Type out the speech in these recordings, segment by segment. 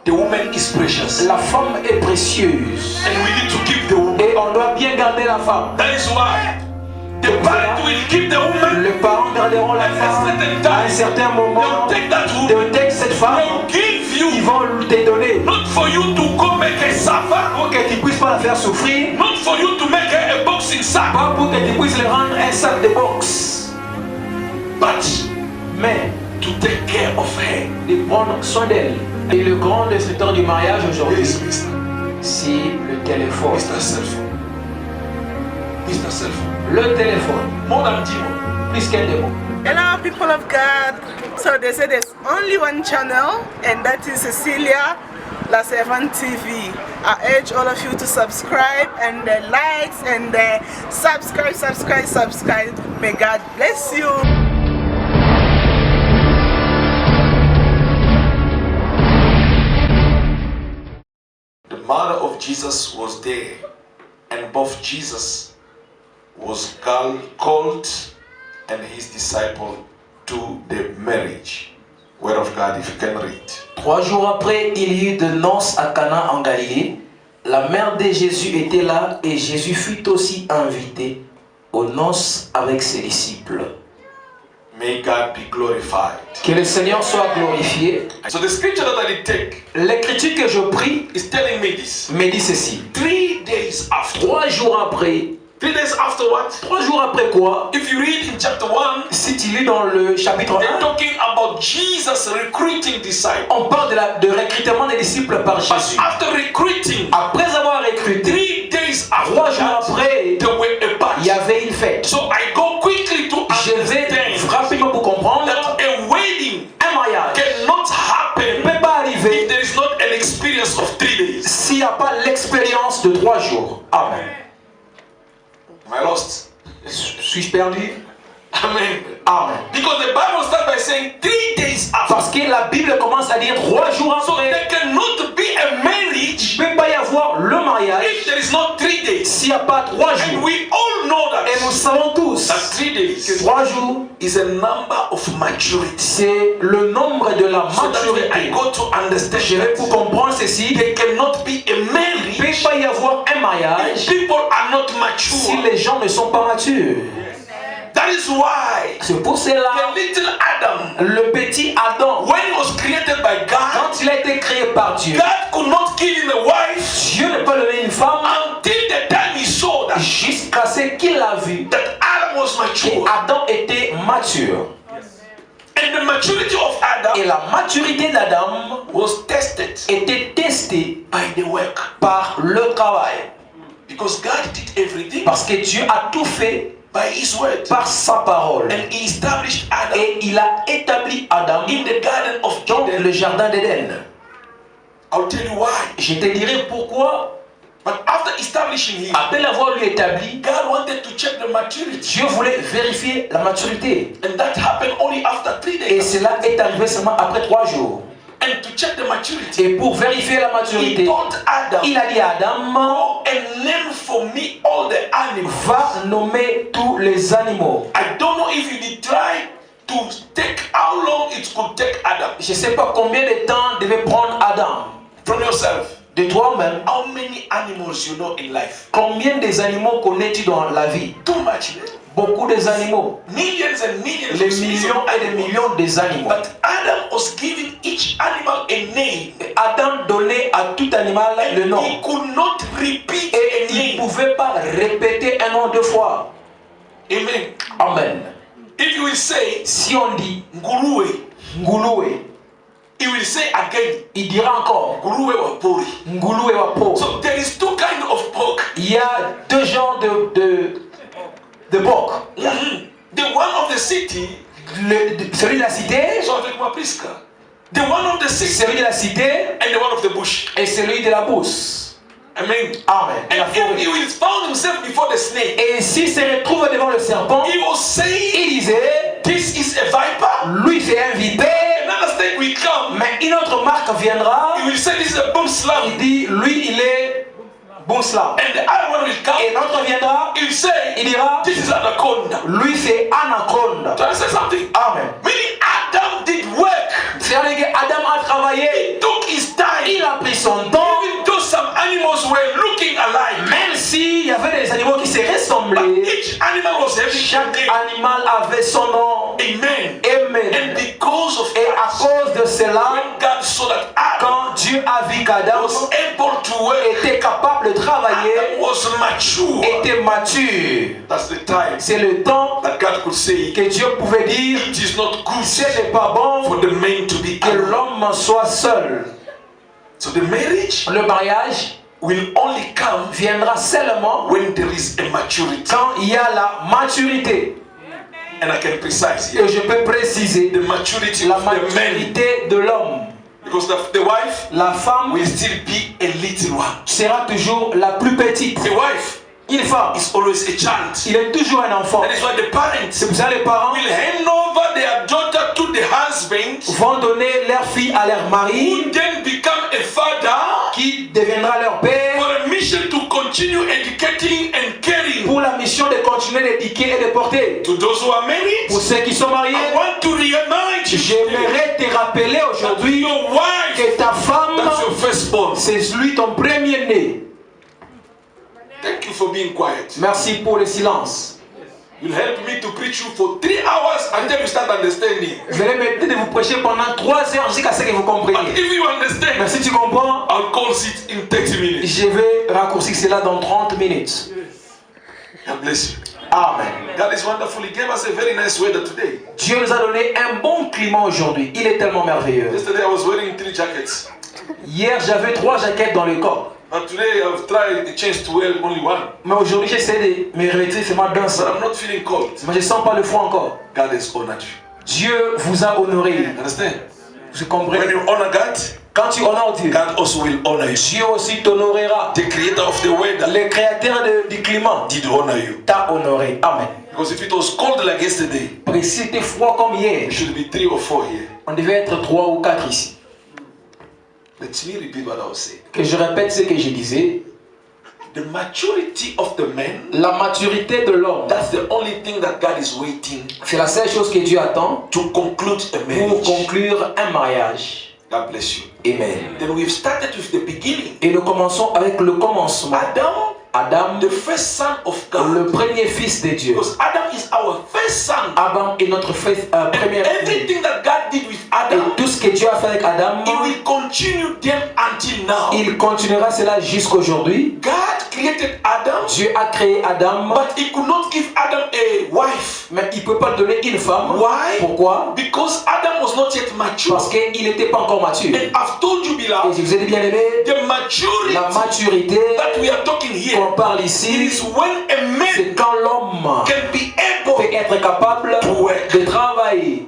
The woman is precious. La femme est précieuse. And we need to keep the woman. Et on doit bien garder la femme. That is why the parent will keep the woman. Les parents garderont la femme. À un certain moment, they will take cette femme. Ils vont te donner. Not for you to go make her suffer. Pour que tu puisses pas la faire souffrir. Not for you to make her a boxing sack. Pas pour que tu puisses le rendre un sac de boxe. Mais to take care of her. De prendre soin d'elle. Et le grand destructeur du mariage aujourd'hui, c'est le téléphone. Mr. Cellphone. Mr. Cellphone. Le téléphone. More than demon. Plus qu'un démon. Hello people of God. So they say there's only one channel and that is Cecilia La Servante TV. I urge all of you to subscribe and likes and subscribe. May God bless you. The mother of Jesus was there, and both Jesus was called and his disciple to the marriage. Word of God, if you can read. 3 jours après, il y eut de noces à Cana en Galilée. La mère de Jésus était là et Jésus fut aussi invité aux noces avec ses disciples. May God be glorified. Que le Seigneur soit glorifié. So the scripture that I take, l'écriture que je prie, is telling me this. Me dit ceci. 3 days after. 3 jours après. 3 days afterwards. 3 jours après quoi? If you read in chapter 1, si tu lis dans le chapitre 1, they're talking about Jesus recruiting disciples. On parle de recrutement des disciples par Jésus. But after recruiting, après avoir recruté, 3 days after, 3 jours après, il y avait une fête. So I go quickly to je vais rapidement pour comprendre that a wedding, un mariage, cannot happen ne peut pas arriver if there is not an experience of 3 days. S'il n'y a pas l'expérience de 3 jours. Amen. Am I lost? Suis-je perdu? Amen. Amen. Because the Bible starts by saying 3 days after. Parce que la Bible commence à dire 3 jours après. So there cannot be a marriage. Il ne peut pas y avoir le mariage if there is not 3 days. S'il n'y a pas 3 jours. And we all know that. Et nous savons tous that 3 days que 3 jours is a number of maturity. C'est le nombre de la maturité. I got to understand. Je vais pour comprendre ceci. There cannot be a marriage. Il ne peut pas y avoir un mariage if people are not mature. Si les gens ne sont pas matures. That is why c'est pour cela the little Adam, le petit Adam, when he was created by God, quand il a été créé par Dieu, God could not give him a wife. Dieu ne peut donner une femme until the time he saw that, jusqu'à ce qu'il a vu that Adam was mature. Adam était mature. And the maturity of Adam et la maturité d'Adam was tested était testée by the work. Par le travail. Because God did everything. Parce que Dieu a tout fait by his word. Par sa parole. And he established Adam. Et il a établi Adam in the garden of dans Eden. le jardin d'Éden. I'll tell you why. Je te dirai pourquoi. But after establishing him, après l'avoir lui établi, God wanted to check the maturity. Dieu voulait vérifier la maturité. And that happened only after 3 days. Et cela est arrivé seulement après 3 jours. And to check the maturity, et pour vérifier la maturité, il a dit à Adam, go and name for me all the animals. Va nommer tous les animaux. I don't know if you did try to take how long it could take Adam. Je ne sais pas combien de temps devait prendre Adam. From yourself. De toi-même. How many animals you know in life? Combien des animaux connais-tu dans la vie? Too much. Beaucoup des animaux. Millions and millions. Les millions et des millions des animaux. But Adam was giving each animal a name. Adam donnait à tout animal le nom. He could not repeat et il ne pouvait pas répéter un nom 2 fois. Amen. Amen. If you will say, si on dit nguruwe, nguruwe, he will say again, il dira encore nguruwe wa pori. Nguruwe wa pori. So there is 2 kinds of pork. Il y a 2 genres de porc. The one of the city, celui de la cité. So avec moi plus the one of the city, celui de la cité, and the one of the bush. Et celui de la brousse. Amen. Amen. And if he will found himself before the snake, et s'il se retrouve devant le serpent, he was saying, il disait, this is a viper. Lui c'est un vipère. Another snake will come. Mais une autre marque viendra. He will say this is a boom slam. Il dit, lui il est bon slam. And the other one will come. Et l'autre viendra. He will say, il dira, this is anaconda. Lui c'est anaconda. So I say something. Amen. Meaning Adam did work. C'est-à-dire qu'Adam a travaillé. He took his time. Il a y avait des animaux qui se ressemblaient. each animal was having a Chaque name. animal avait son nom. Amen. Amen. And because of Et à that, cause de cela, when God saw that Adam quand Dieu a vu qu'Adam was able to work, était capable de travailler, Adam was mature. était mature, That's the time c'est le temps that God could say, que Dieu pouvait dire, it is not good ce n'est pas bon for the man to be que alone. l'homme soit seul. So the marriage Le mariage will only come viendra seulement when there is a maturity. quand il y a la maturité. And I can precise Et here je peux préciser the maturity la of the man. maturité de l'homme. Because the wife La femme will still be a little one. sera toujours la plus petite. The wife Une femme, is always a child. il est toujours un enfant. That is why the parents C'est pour ça que les parents will hand over their daughter to the husband, vont donner leur fille à leur who mari, then become a father qui deviendra leur père, for a mission to continue educating and caring. pour la mission de continuer d'éduquer et de porter. To those who are married, Pour ceux qui sont mariés, I want to remind you j'aimerais te rappeler that aujourd'hui your wife, que ta femme, that's your firstborn. c'est lui ton premier-né. Thank you for being quiet. Merci pour le silence. You'll help me to preach you for 3 hours until you start understanding. Je vais m'aider de vous prêcher pendant 3 heures jusqu'à ce que vous But compreniez. if you understand, Mais si tu comprends, I'll call it in 30 minutes. je vais raccourcir cela dans 30 minutes. God bless you. Amen. God is wonderful. He gave us a very nice weather today. Dieu nous a donné un bon climat aujourd'hui. Il est tellement merveilleux. Yesterday I was wearing 3 jackets. Hier, j'avais 3 jaquettes dans le corps. But today I've tried the chance to wear only one. Mais aujourd'hui, j'essaie de me revêtir seulement d'un But seul. I'm not feeling cold. Mais je ne sens pas le froid encore. God has honored you. Dieu vous a honoré. You understand? Vous comprenez? When you honor God, Quand tu honores Dieu, God also will honor you. Dieu aussi t'honorera. The creator of the weather Le créateur du climat did honor you. t'a honoré. Amen. Because if it was cold like yesterday, Parce que si c'était froid comme hier, there should be 3 or 4 here. on devait être 3 ou 4 ici. Let me repeat what I was saying. Que je répète ce que je disais. The maturity of the man, La maturité de l'homme, that's the only thing that God is waiting c'est la seule chose que Dieu attend to conclude a pour marriage. conclure un mariage. God bless you. Amen. Then we've started with the beginning. Et nous commençons avec le commencement. Adam, The first son of God. le premier fils de Dieu. Because Adam is our first son. Adam est notre fils, premier fils. Everything that God did with Et Adam, tout ce que Dieu a fait avec Adam, He will continue them until now. il continuera cela jusqu'aujourd'hui. God created Adam, Dieu a créé Adam, but He could not give Adam a wife. mais il ne peut pas donner une femme. Why? Pourquoi? Because Adam was not yet mature. Parce qu'il n'était pas encore mature. And I've told you, Et beloved, je vous ai dit, bien aimé, the maturity la maturité that we are talking here qu'on parle it ici, is when a man c'est quand l'homme can be peut able être capable de travailler.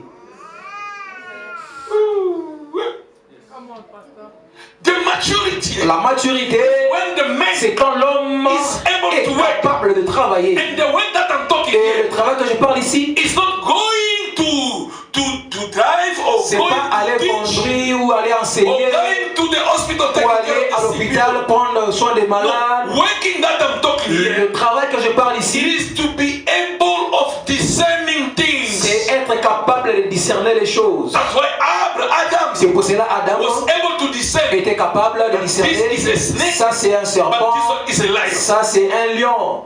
the maturity La maturité, when the man c'est quand l'homme is able est to work. capable de travailler. And the way that I'm talking Et here le travail que je parle ici, is not going to drive or c'est going pas aller to teach conduire ou aller or enseigner going to the hospital ou taking aller care à of the sick l'hôpital people. prendre soin des malades. No, working that I'm talking here, Le travail que je parle it ici, is to be able of discerning things. c'est être capable de discerner les choses. That's why Adam C'est pour cela Adam was able to discern. était capable de discerner. This is a snake, Ça c'est un but serpent, this one is a lion. ça c'est un lion,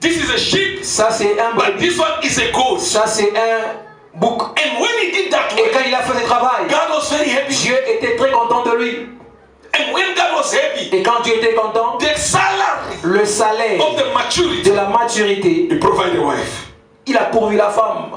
This is a sheep, ça c'est un but brebis, this one is a goat. ça c'est un bouc. And when he did that Et way, quand il a fait le travail, God was very happy. Dieu était très content de lui. And when God was happy, Et quand Dieu était content, the salary le salaire of the maturity, de la maturité, He provided a wife. il a pourvu la femme.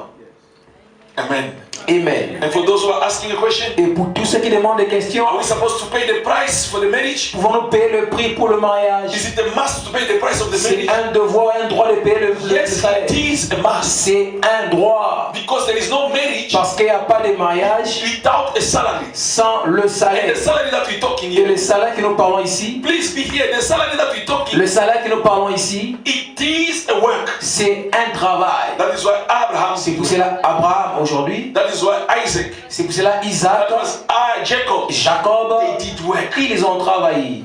Amen. Amen. And for those who are asking a question, Et pour tous ceux qui demandent des questions, are we supposed to pay the price for the marriage? pouvons-nous payer le prix pour le mariage? Is it a must to pay the price of the C'est marriage? un devoir, un droit de payer le Yes, salaire. it is a must. C'est un droit. Because there is no marriage Parce qu'il n'y a pas de mariage without a salary. sans le And salaire. the salary that we're talking Et le here, salaire que nous parlons ici, please be here. The salary that we're talking, le salaire que nous parlons ici, it is a work. c'est un travail. That is why Abraham, C'est pour cela Abraham aujourd'hui, that is why Isaac, c'est pour cela Isaac, that was Jacob, Jacob, they did work. ils ont travaillé.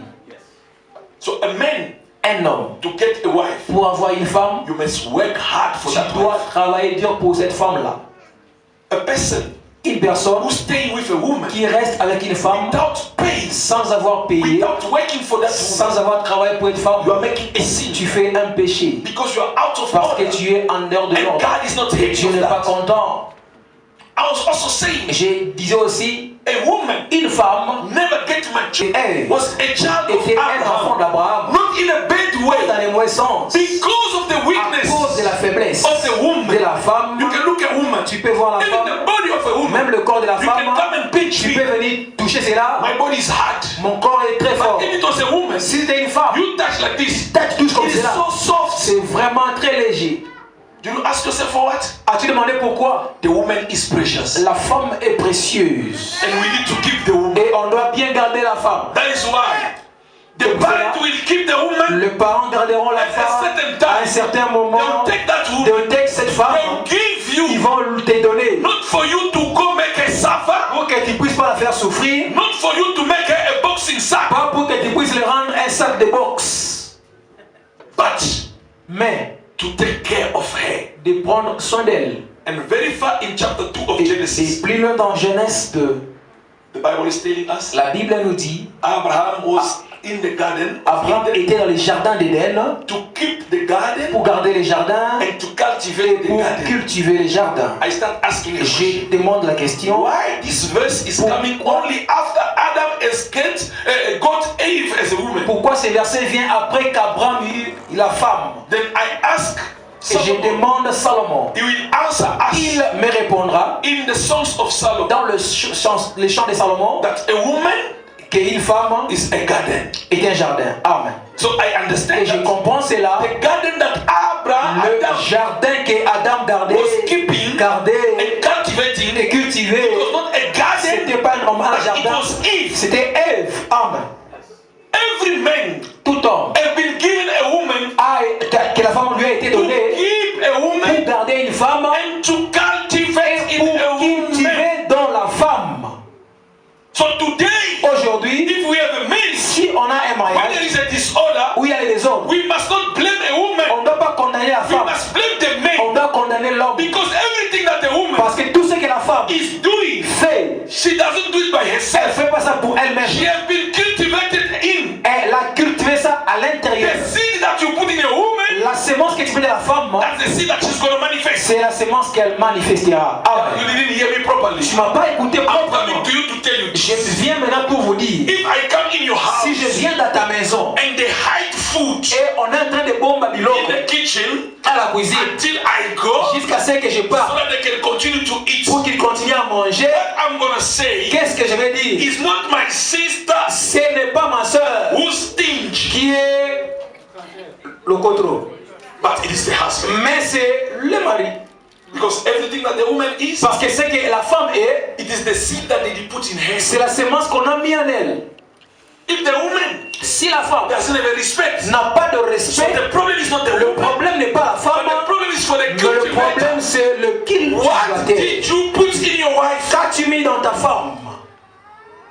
So a man, Un homme, to get a wife, pour avoir une femme, you must work hard for tu that dois wife. travailler dur pour cette femme-là. A person Une personne who stay with a woman qui reste avec une femme without pay sans avoir payé, without working for that woman, sans avoir travaillé pour être femme, you are making a sin tu fais un péché. because you are out of Parce que order. tu es en dehors de And l'ordre. God is not Et happy Dieu with n'est pas that. content. I was also saying Je disais aussi, a woman une femme never get mature. elle Was a child of était un enfant Abraham, d'Abraham, not in a bad dans way, les mauvais sens. because of the À weakness cause de la faiblesse of the woman. de la femme, You can look at a woman, tu peux voir la even femme, the body of a woman. même le corps de la You can femme, come and pinch tu me. peux venir toucher cela. My body is hard. Mon corps est très fort. But if it was a woman, Si c'était une femme, you touch like this. ta touche comme It is cela. so soft. C'est vraiment très léger. Do you ask yourself for what? As-tu demandé pourquoi? The woman is precious. La femme est précieuse. And we need to keep the woman. Et on doit bien garder la femme. That is why the parent will keep the woman. Les parents garderont la At a femme certain à time. un certain They moment. will take that They woman. will take cette femme. They will give you. Ils vont te donner. Not for you to go make her suffer. Pour que tu puisses pas la faire souffrir. Not for you to make her a boxing sack. Pas pour que tu puisses le rendre un sac de boxe. But Mais to take care of her. de prendre soin d'elle. And very far in chapter 2 of Et Genesis, plus loin dans Genèse 2, the Bible is telling us la Bible nous dit Abraham was in the garden Abraham était dans les jardins d'Éden to keep the garden pour garder les jardins and to et cultivate the pour garden. cultiver les jardins. I start asking a question. Je demande la question, Why this verse is coming only after Adam escaped, got Eve as a woman? pourquoi ce verset vient après qu'Abraham eut la femme? Then I ask Et je Solomon. demande à Salomon. He will answer Il us me répondra in the Songs of Solomon dans les chants de Salomon that a woman qu'une femme is a garden. est un jardin. Amen. So I understand Et je that comprends cela. the garden that Abraham Le jardin que Adam gardait, was keeping gardait and cultivating et cultivait, was not a garden, c'était pas un but it jardin, was Eve. c'était Ève. Amen. Every man Tout homme has been given a woman que la femme lui a été to donnée keep a pour woman garder une femme and to cultivate et in a pour woman. cultiver dans la femme. So today, Aujourd'hui, if we have a marriage si on a un where there mariage is a disorder, où il y a les désordres, we must not blame a woman. on ne doit pas condamner la We femme, must blame the on man, doit condamner l'homme. because everything that a woman Parce que tout ce que la femme is doing, fait, she doesn't do it by elle ne herself. fait pas ça pour elle-même. She has been cultivated in. Elle a cultivé ça à l'intérieur. The seed that you put in a woman, La sémence que tu mets dans la femme, that's the seed that she's going to manifest. c'est la sémence qu'elle manifestera. Amen. You didn't hear me properly. Tu ne m'as pas écouté I'm proprement. coming to you to tell you Je this. viens maintenant pour vous dire, If I come in your house si je viens dans ta maison and they hide food et on est en train de bomber in biloko the kitchen à la cuisine until I go jusqu'à ce que je so parte that they can continue to eat, pour qu'il continue à manger, what I'm going to say qu'est-ce que je vais dire? is not my sister Ce n'est pas ma soeur who's stingy, qui est le cotro, but it is the husband. mais c'est le mari. Because everything that the woman is, Parce que ce que la femme est, it is the seed that they put in her. c'est la sémence qu'on a mis en elle. If the woman Si la femme doesn't have a respect, n'a pas de so respect, the problem is not the le woman, problème n'est pas la but femme, the problem is for the mais le cultivator. problème c'est le What cultivateur. did you put in your wife? Qu'as-tu mis dans ta femme?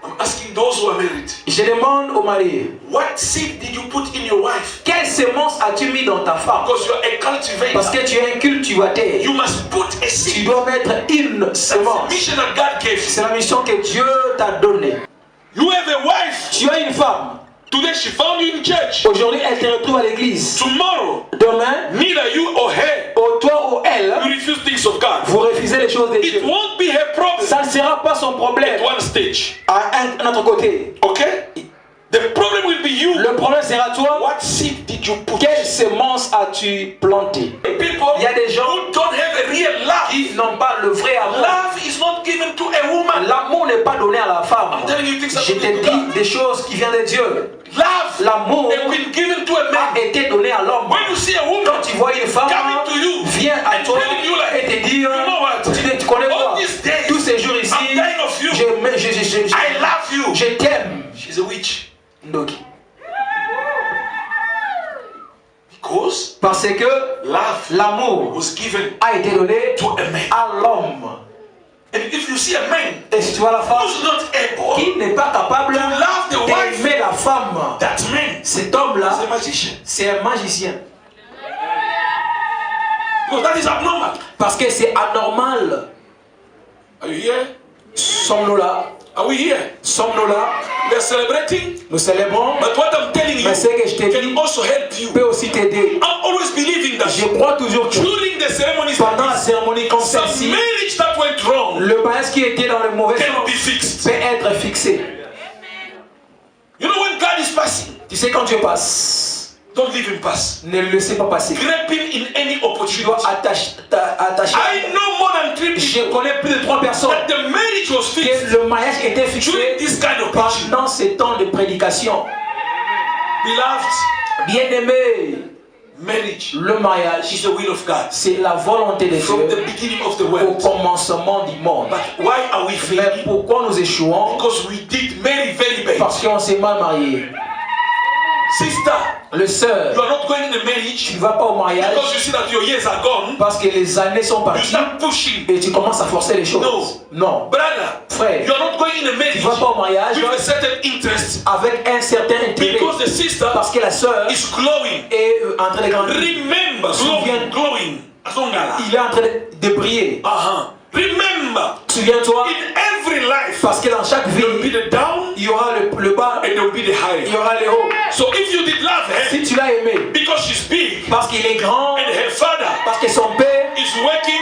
I'm asking those who are married. Je demande au mari, What seed did you put in your wife? quelle sémence as-tu mis dans ta femme? Because you're a cultivator. Parce que tu es un cultivateur. You must put a Tu seed. dois mettre une That's the sémence. mission that God gave you. C'est la mission que Dieu t'a donnée. You have a wife. Tu as une femme. Today she found you in church. Aujourd'hui, elle te retrouve à l'église. Tomorrow, Demain, neither you or her, ou toi ou elle, you refuse things of God. vous refusez les choses de It Dieu. won't be her problem Ça ne sera pas son problème at one stage. à un autre côté. Okay? The problem will be you. Le problème sera toi. What seed did you put? Quelle sémence as-tu planté? People Il y a des gens who don't have a real love. qui n'ont pas le vrai amour. Love is not given to a woman. L'amour n'est pas donné à la femme. I'm telling you things that Je te dis des choses qui viennent de Dieu. love L'amour has been given to a a man. été donné à l'homme. When you see a woman Quand tu vois une femme coming to you vient à and toi telling you like, et te dire, you know what? tu connais All quoi? these days, Tous ces jours ici, I'm dying of you. I love you. je t'aime. She's a witch. Ndoki. Because Parce que love l'amour was given a été donné to a man. à l'homme. And if you see a man Et si tu vois la femme who's not able qui n'est pas capable love the wife, d'aimer la femme, that man cet homme-là, is a magician. c'est un magicien. Because that is abnormal. Parce que c'est anormal. Are you here? Sommes-nous là? Are we here? Sommes-nous là? We are celebrating. Nous célébrons. But what I'm telling you Mais ce que je te dis can also help you. peut aussi t'aider. I'm always believing that Je crois toujours que during the ceremonies pendant la like this, cérémonie comme some celle-ci, marriage that went wrong le mariage qui était dans le mauvais can be sens fixed. peut être fixé. You know when God is passing, Tu sais, quand Dieu passe, don't leave him pass. ne le laissez pas passer. Grab him in any Tu opportunity. dois attacher. I know more than 3 Je people connais plus de 3 personnes that the marriage was que fixed le mariage était during fixé this kind of preaching. pendant ces temps de prédication. Beloved, Bien-aimé, marriage le mariage, is the will of God c'est la volonté de from the Dieu beginning of the au world. commencement du monde. But why are we Mais failing? pourquoi nous échouons? Because we did very, very bad. Parce qu'on s'est mal marié. Sister, Le sœur, you are not going in a tu marriage ne vas pas au mariage because you see that your years are gone. parce que les années sont You parties start pushing. et tu commences à forcer les choses. Non. Brother, Frère, you are not going in a tu marriage ne vas pas au mariage with a certain interest avec un certain intérêt because the sister parce que la sœur is glowing. est en train de grandir. Remember, glowing. Il est en train de briller. Remember, Souviens-toi, in every life, parce que dans chaque vie, there will be the down il y aura le bas and there will be the high. il y aura le haut. So if you did love her Si tu l'as aimé, because she's big parce qu'il est grand, and her father parce que son père is working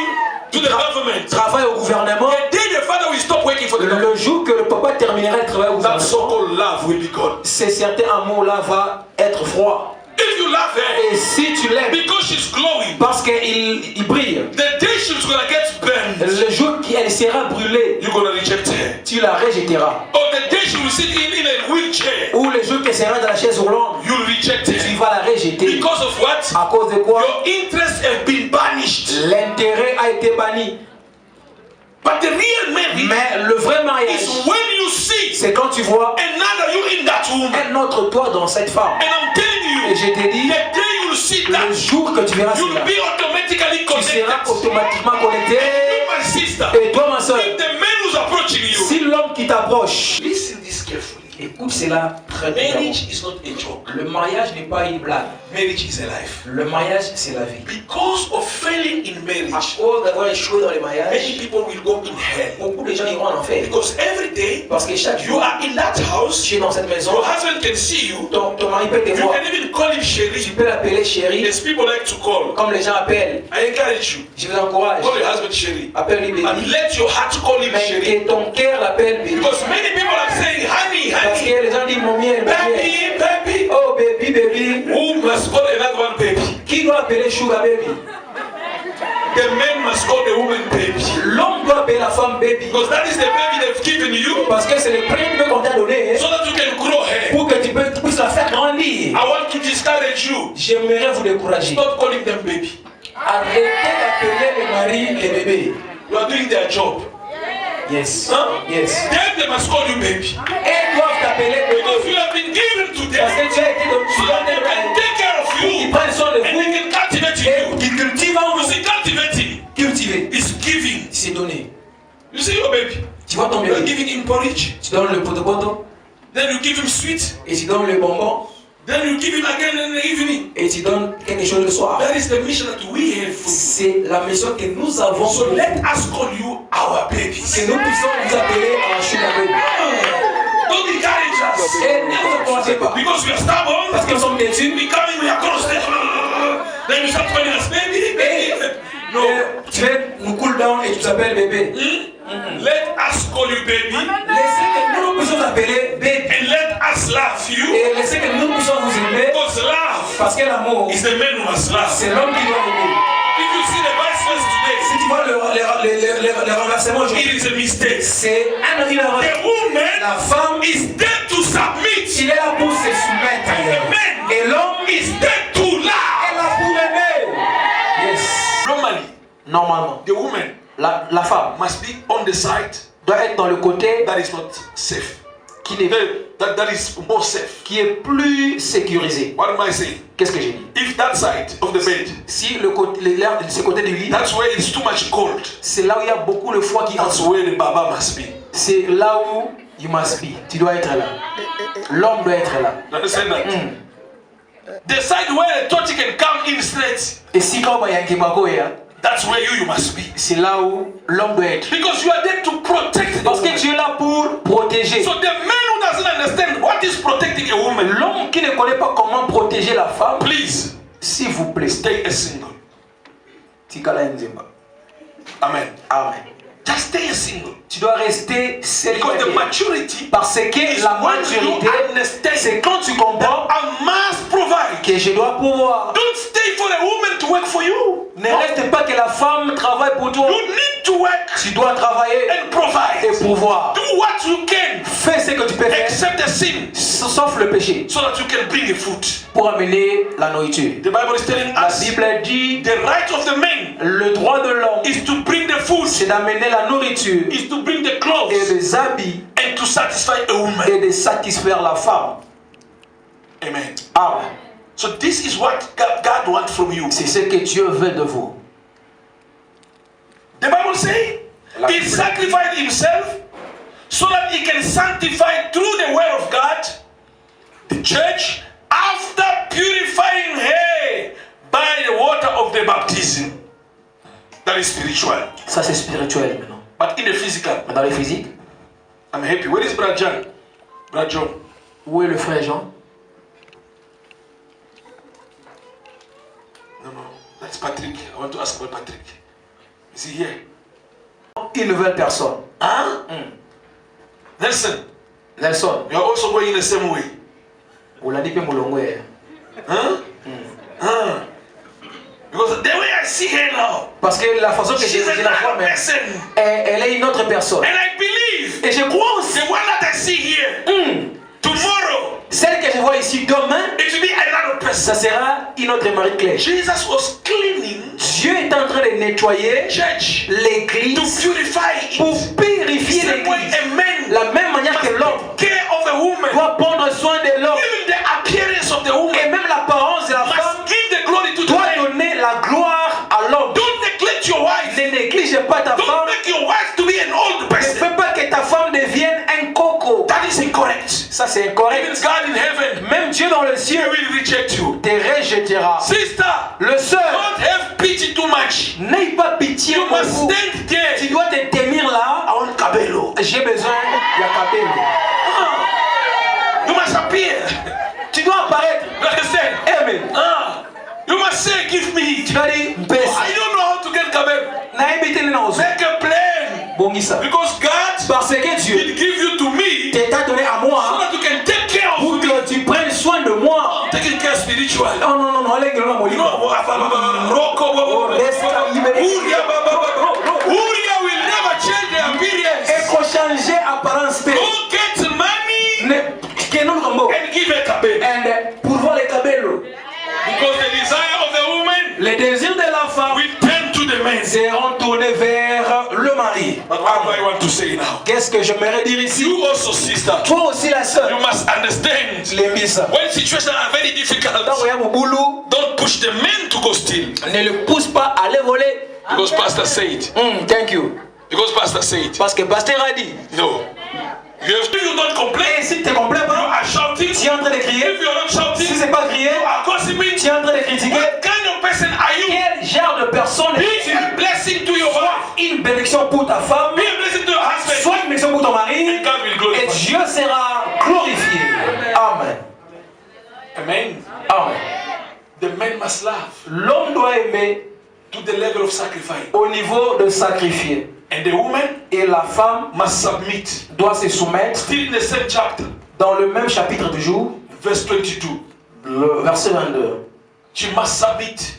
to the government, travaille au gouvernement, the day the father will stop working for the government, le jour que le papa terminera le travail au that gouvernement, so-called love will be gone. ce certain amour-là va être froid. If you love her Et si tu l'aimes, because she's glowing, parce qu'il brille, the day she's gonna get burned, le jour qu'elle sera brûlée, you're gonna reject her. tu la rejetteras. Or the day she will sit in a wheelchair, Ou le jour qu'elle sera dans la chaise roulante, you'll reject tu her. vas la rejeter. Because of what? À cause de quoi? Your interests have been banished. L'intérêt a été banni. But the real marriage Mais le vrai mariage, is when you see c'est quand tu vois another you in that woman. un autre toi dans cette femme. And I'm telling Et you, je t'ai dit, the day you see le that, jour que tu verras you'll cela, be automatically tu seras connected. automatiquement connecté. You, my sister, Et toi, ma soeur, if the man who's approaching you, si l'homme qui t'approche, listen this carefully. écoute cela très bien. Marriage is not a joke. Le mariage n'est pas une blague. Marriage is a life. Le mariage, c'est la vie. Because of failing in À marriage, cause d'avoir échoué dans le mariage, many people will go in hell. beaucoup de gens iront en enfer. Because every day Parce que chaque you jour, are in that house, tu es dans cette maison, your husband can see you. ton mari peut te You voir. can even call him Tu Sherry. peux l'appeler chérie, As people like to call. comme les gens appellent. I encourage you. Je vous encourage. Call your husband Sherry. Appelle-lui And baby. let your heart call him Mais Sherry. que ton cœur l'appelle baby. Because many people are saying, honey, Parce honey, que les gens disent mon miel, mon miel. baby, baby. Oh baby, baby. Who must call another one baby? Qui doit appeler sugar baby? The man must call the woman baby. L'homme doit appeler la femme baby. Because that is the baby they've given you Parce que c'est le premier bébé qu'on t'a donné so that you can grow her. pour que tu puisses la faire grandir. I want to discourage you. J'aimerais vous décourager. Stop calling them baby. Arrêtez d'appeler les maris les bébés. You are doing their job. Yes. Huh? Yes. Then they must call you baby. Elles doivent t'appeler bébé. Because you have been given to Parce them que tu as été so that they can take care of Ils you prennent soin de and vous they can cultivate et you. qui cultivent en You vous. see, cultivating Cultiver, is giving. c'est donner. You see your baby. Tu vois ton You are bébé, giving him porridge. tu donnes le potopoto Then you give him sweet. et tu donnes le bonbon Then you give him again in the evening. et tu donnes quelque chose le soir. That is the mission that we have for you. C'est la mission que nous avons. So let us call you our babies. Que nous puissions vous appeler en sugar baby. Don't encourage us. Et ne vous encouragez pas. Because we are stubborn. Parce que nous sommes têtus. We come in, we are crossed. Then you start calling us baby, baby. No. Tu fais nous cool down et tu t'appelles bébé. Let us call you baby. Laissez que nous puissions appeler bébé. And let us love you. Et laissez que nous puissions vous aimer. Because love Parce que l'amour, is the man who must love. c'est l'homme qui doit aimer. If you see the vice versa Si tu vois le renversement today, aujourd'hui, it is a mistake. c'est un erreur. The woman La femme, is there to submit. il est là pour se soumettre. The man Et l'homme, is there to est love. là pour aimer. Yes. Normally, Normalement, the woman la femme must be on the side doit être dans le côté that is not safe. qui est, That is more safe. qui est plus sécurisé. What am I saying? Qu'est-ce que j'ai dit? If that side of the bed, Si le côté, ce côté du lit, that's where it's too much cold. c'est là où il y a beaucoup le froid qui That's entre. where the baba must be. C'est là où you must be. Tu dois être là. L'homme doit être là. You understand that? The side where a touch can come in straight. Et si quand il y a un kibakoya, That's where you must be. C'est là où l'homme doit être. Because you are there to protect the Parce que woman. tu es là pour protéger. So the man who doesn't understand what is protecting a woman, L'homme qui ne connaît pas comment protéger la femme, please s'il vous plaît, stay a single. Tikala Nzemba. Amen. Amen. Just stay a single. Tu dois rester Because the célibataire. maturity Parce que la maturité, c'est quand tu comprends I must provide. que je dois pouvoir. Don't stay for a woman to work for you. Ne reste pas que la femme travaille pour toi. You need to work Tu dois travailler and provide. et pouvoir. Do what you can, Fais ce que tu peux faire, except the sin, sauf le péché, so that you can bring a food. pour amener la nourriture. The Bible is telling La us Bible dit, the right of the man le droit de l'homme, is to bring the food, c'est d'amener la nourriture is to bring the et clothes, les habits and to satisfy a woman. et de satisfaire la femme. Amen. Amen. So this is what God wants from you. C'est ce que Dieu veut de vous. The Bible says he sacrificed himself so that he can sanctify through the word of God the church after purifying her by the water of the baptism. That is spiritual. Ça c'est spirituel maintenant. But in the physical, Dans le physique, I'm happy. Where is Brother John? Brother John. où est le frère Jean? No, that's Patrick. I want to ask about Patrick. Is he here? Une nouvelle personne. Huh? Nelson, Nelson, you are also going in the same way. Oladipe Moulongwe. Huh? Huh? Because the way I see her now, Parce que la façon que she's je la vois, another mais person. elle est une autre personne. And I believe Et je crois aussi, the one that I see here tomorrow, celle que je vois ici demain, it will be another person. ça sera une autre Marie-Claire. Jesus was cleaning Dieu est en train de nettoyer church to l'église purify pour it. purifier Same way l'église. a man La même manière que l'homme care of a woman, doit prendre soin de l'homme even the appearance of the woman et même l'apparence de la femme must give the glory to the doit man. donner la gloire à l'homme. Don't neglect your wife. Ne néglige pas ta Don't femme. make your wife to be an old Ne person. fais pas que ta femme devienne un coco. That is incorrect. Ça c'est Even incorrect. God in heaven Même Dieu dans le ciel will reject you. te rejettera. Sister, Le seul, don't have pity too much. n'aie pas pitié You pour must vous. stand there. Tu dois te tenir là. I want Cabello. J'ai besoin de Kabelo. You must appear. Tu dois apparaître. You understand? Amen. You must say, give me. Tu dois dire, mpesi. I don't know how to get Cabello. Nayebi te na ozo. Make a plan. Bongisa. Because God Parce que Dieu will give you to me t'a donné à so moi that you can take care of pour me. que tu prennes soin de moi. Taking care spiritual. Non, non, non, non, allez, non, non, You know, Uriah will never change the appearance. Et qu'on change apparence. Go get money Que non, Rambo. and give a Cabello. And pour voir les Kabelo. Because the desire of the woman Les désirs de la femme will turn to the man. seront tournés vers le mari. But what do I want to say now? Qu'est-ce que j'aimerais dire ici? You also, sister, Toi aussi la sœur. you must understand Les miss. when situations are very difficult, Quand il y a mon boulot, don't push the men to go steal. ne le pousse pas à aller voler. Because Pastor said. Thank you. Because Pastor said. Parce que Pasteur a dit. No. You have, if you don't complain, Et si tu ne complais you pas, are shouting. tu es en train de crier. If you are not Si shouting, ce n'est pas crier, you are gossiping. tu es en train de critiquer. What kind of person are you? Quel genre de personne Be es-tu? a blessing to your wife. Une bénédiction pour ta femme, Be a blessing to your husband. soit une bénédiction pour ton mari, And God will et glorify. Dieu sera glorifié. Amen. Amen. Amen. The man must love L'homme doit aimer to the level of sacrifice. au niveau de sacrifier. And the woman Et la femme must submit. doit se soumettre. Still in the same chapter, Dans le même chapitre du jour, verse 22. le verset 22, She must submit.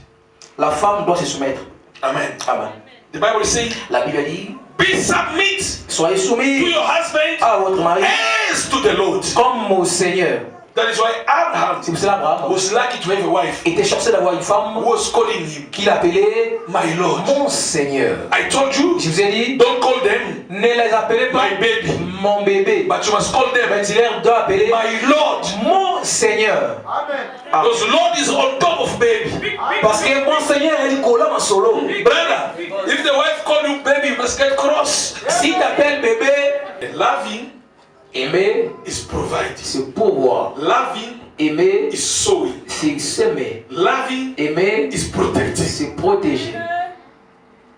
la femme doit se soumettre. Amen. Amen. The Bible says, La Bible dit, be submit soyez to soumis your husband à votre mari as to the Lord. comme au Seigneur. That is why Abraham C'est pour cela qu'Abraham was lucky to have a wife était chanceux d'avoir une who femme was calling him qu'il appelait my Lord. mon Seigneur. I told you, Je vous ai dit, don't call them ne les appelez pas my baby, mon bébé, but you must call mais them tu leur dois appeler my Lord. mon Seigneur. Because Lord is on top of baby. Parce que mon Seigneur est le collant en solo. Brother, if the wife call you baby, you must get cross. Si tu appelles bébé, And loving aimer, is providing. c'est pouvoir. Loving Aimer, is sowing. c'est s'aimer. Loving Aimer, is protecting. c'est protéger.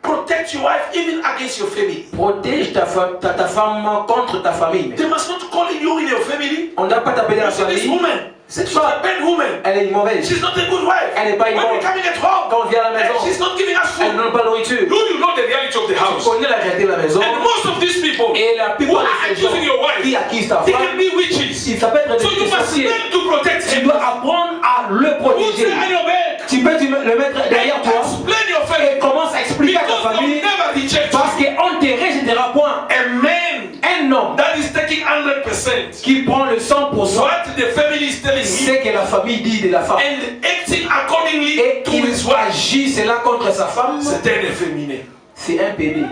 protect your wife even against your family. Protège ta femme contre ta famille. They must not call you in your family. On ne doit pas t'appeler la You see, this famille. woman, Cette she's a femme, bad woman. elle est une mauvaise. She's not a good wife. Elle n'est pas une When bonne. we're coming at home, Quand on vient à la maison, she's not giving us elle food. ne donne pas de nourriture. You know the reality of the Tu house. connais la réalité de la maison. And most of these people Et la who plupart are de ces gens accusing your wife, qui accusent ta they femme, can be witches. ça peut être So des you must sorciers. learn to protect Tu him. dois apprendre à le Put protéger. it on your back. Tu peux le mettre derrière And toi explain your et family. commence à expliquer à ta Because they'll famille never reject parce you. qu'on te rejettera point. A man Un homme that is taking 100% qui prend le 100%, what the family is telling him c'est que la famille dit de la femme. and acting accordingly Et to il his wife. agit cela contre sa femme. C'est un efféminé. C'est un pédé.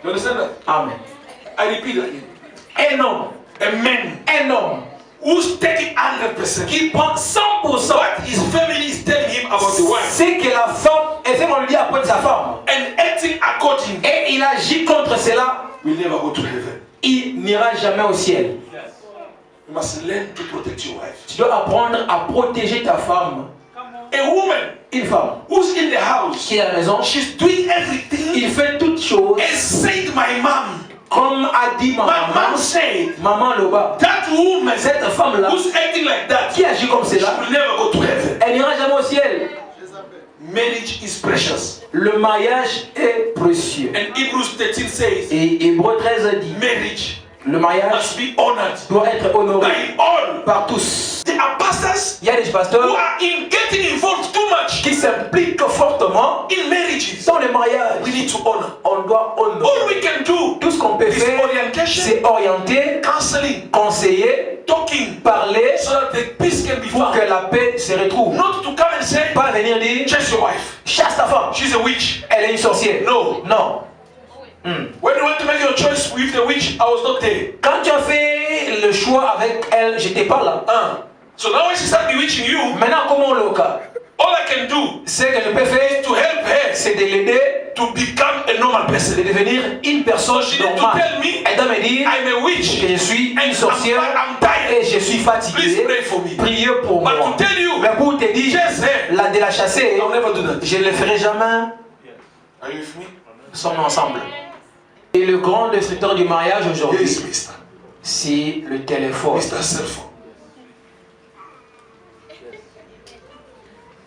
You understand that? Amen. I repeat again. Un homme, A man who's taking 100%. qui prend 100%, What his family is telling him about the wife c'est que la femme, et c'est qu'on lui dit après de sa femme, and acting according, et il agit contre cela, will never go to heaven. il n'ira jamais au ciel. You must learn to protect your wife. Tu dois apprendre à protéger ta femme. A woman Une femme who's in the house, qui est à la maison, she's doing everything il fait toutes choses as said my mom. comme a dit ma My maman. mom said Maman Loba, that woman cette femme-là who's acting like that, qui agit comme she cela, will never go to heaven. elle n'ira jamais au ciel. Marriage is precious. Le mariage est précieux. And Hebrews 13 says Et Hébreux 13 dit, marriage le mariage must be honored doit être honoré by all. par tous. There are pastors Il y a des who pasteurs are in getting involved too much qui s'impliquent fortement in marriages. dans les mariages. We need to honor. On doit All honorer. we can do Tout ce qu'on peut is faire, orientation, c'est orienter, counseling, conseiller, talking, parler so that the peace can be pour found. que la paix se retrouve. Not to come and say, Pas venir dire, chase your wife. chasse ta femme, She's a witch. elle est une sorcière. No. Non. When you went to make your choice with the witch, I was not there. Quand tu as fait le choix avec elle, j'étais pas là. So now when she started bewitching you, Maintenant, comment le cas? all I can do Ce que je peux faire, to help her c'est de l'aider to become a normal de person. devenir une personne She need to normale. tell me Elle doit me dire I'm a witch que je suis and une sorcière I'm tired. et je suis Please fatigué. pray for me. Priez pour But moi. to tell you, Mais pour te dire, chase her, de la chasser, I'll never do that. je ne le ferai jamais. Are you with me? Nous sommes ensemble. Et le grand destructeur du mariage aujourd'hui, Yes, mister. c'est le téléphone. Mr. Cell phone.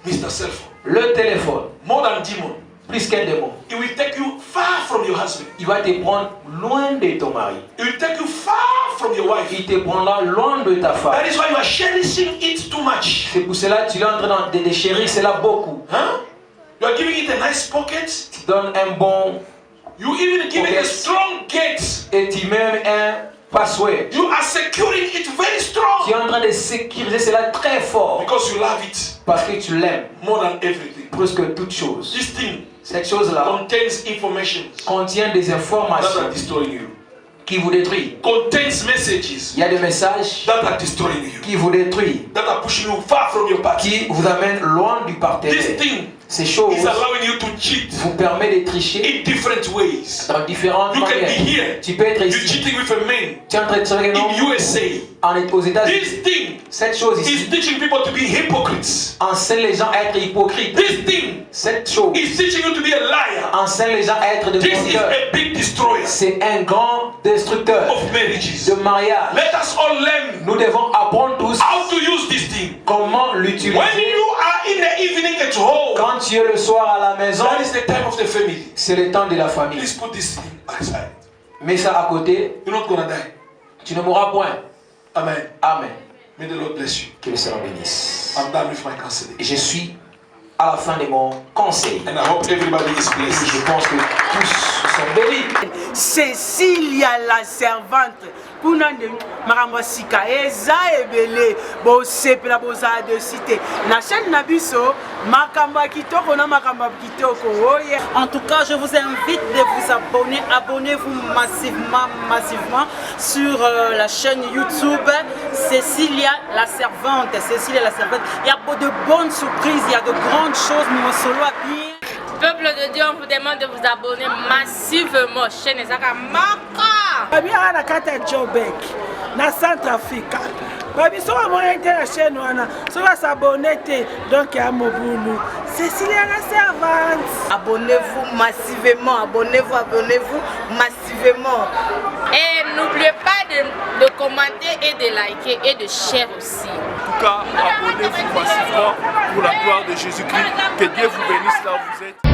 Mr. Cell phone. Le téléphone, More than demon. plus qu'un démon, It will take you far from your husband. il va te prendre loin de ton mari. It will take you far from your wife. Il te prendra loin de ta femme. That is why you are cherishing it too much. C'est pour cela que tu es en train de chérir cela beaucoup. Huh? You are giving it a nice pocket. Tu donnes un bon You even give it a Pocket. strong gate. et tu mets un password. You are securing it very strong. Tu es en train de sécuriser cela très fort Because you love it parce que tu l'aimes more than everything. plus que toute chose. This thing Cette chose-là contains information contient des that informations are destroying you. qui vous détruisent. Contains messages Il y a des messages that are destroying you. qui vous détruisent, That are pushing you far from your partner. qui vous amènent loin du This partenaire. thing Ces choses is allowing you to cheat vous permettent de tricher in different ways. dans différentes You can be manières. here. Tu peux être You're ici, cheating with a man tu es en train de travailler in USA. aux États-Unis. This thing Cette chose is ici teaching people to be hypocrites. enseigne les gens à être hypocrites. This thing Cette chose is teaching you to be a liar. enseigne les gens à être des This is menteurs. a big destroyer C'est un grand destructeur of marriages. de mariage. Let us all learn Nous devons apprendre tous how to use this thing. comment l'utiliser. When you are in the evening at home, Quand tu es le soir à la maison, that is the time of the family. c'est le temps de la famille. Please put this thing aside. Mets ça à côté, You're not gonna die. tu ne mourras point. Amen. Amen. May the Lord bless you. Que le Seigneur bénisse. I'm done with my counseling. Et je suis à la fin de mon conseil. And I hope everybody is Et blessed. je pense que tous sont bénis. Cécilia la servante kuna nde makambo sika eza ebele bosepela bozala de cité na chaîne na biso makambo ya kitoko na makambo ya kitoko oye. En tout cas, je vous invite de vous abonner. Abonnez-vous massivement sur la chaîne YouTube Cécilia la servante. Cécilia la servante. Il y a de bonnes surprises, il y a de grandes choses. Mon solo à bien. Peuple de Dieu, on vous demande de vous abonner massivement. Chaîne Ezaka Maka. Babi na kata Jobek na Centrafrique. Babi so amona te la chaîne wana so va s'abonner te donc ya mobulu Cécilia la servante. Abonnez-vous massivement, abonnez-vous massivement. Et n'oubliez pas de commenter et de liker et de share aussi. En tout cas, abonnez-vous massivement pour la gloire de Jésus-Christ. Que Dieu vous bénisse là où vous êtes.